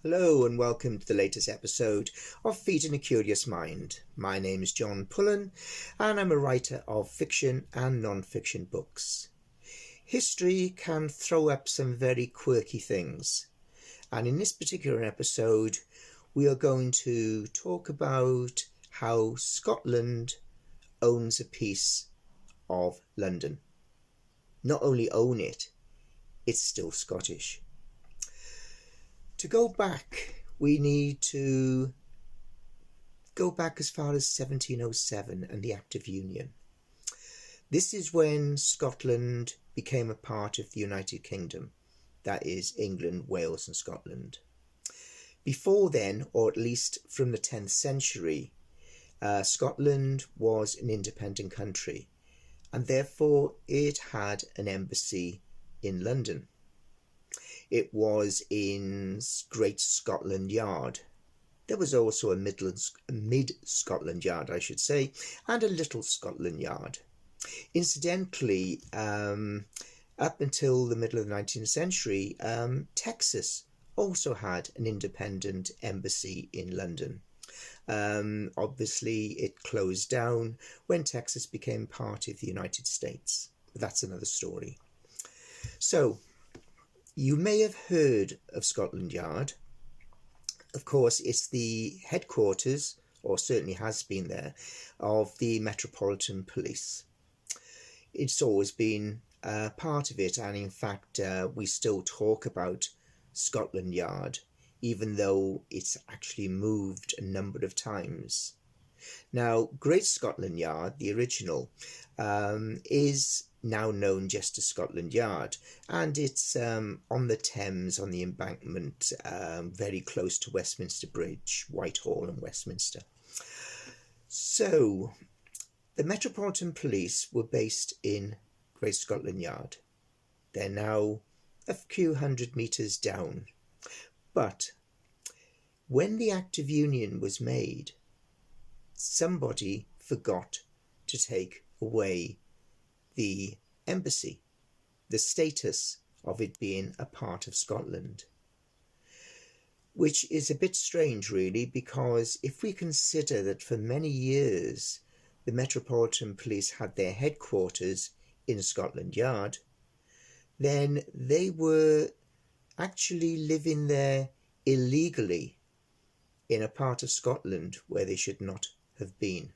Hello and welcome to the latest episode of Feeding a Curious Mind. My name is John Pullen and I'm a writer of fiction and non-fiction books. History can throw up some very quirky things, and in this particular episode we are going to talk about how Scotland owns a piece of London. Not only own it, it's still Scottish. To go back, we need to go back as far as 1707 and the Act of Union. This is when Scotland became a part of the United Kingdom, that is England, Wales and Scotland. Before then, or at least from the 10th century, Scotland was an independent country and therefore it had an embassy in London. It was in Great Scotland Yard. There was also a Mid Scotland Yard, I should say, and a Little Scotland Yard. Incidentally, up until the middle of the 19th century, Texas also had an independent embassy in London. Obviously, it closed down when Texas became part of the United States. That's another story. So, you may have heard of Scotland Yard. Of course, it's the headquarters, or certainly has been there, of the Metropolitan Police. It's always been part of it, and in fact, we still talk about Scotland Yard, even though it's actually moved a number of times. Now, Great Scotland Yard, the original, is now known just as Scotland Yard, and it's on the Thames, on the embankment, very close to Westminster Bridge, Whitehall and Westminster. So, the Metropolitan Police were based in Great Scotland Yard. They're now a few hundred metres down. But when the Act of Union was made, somebody forgot to take away the embassy, the status of it being a part of Scotland. Which is a bit strange, really, because if we consider that for many years the Metropolitan Police had their headquarters in Scotland Yard, then they were actually living there illegally in a part of Scotland where they should not have been.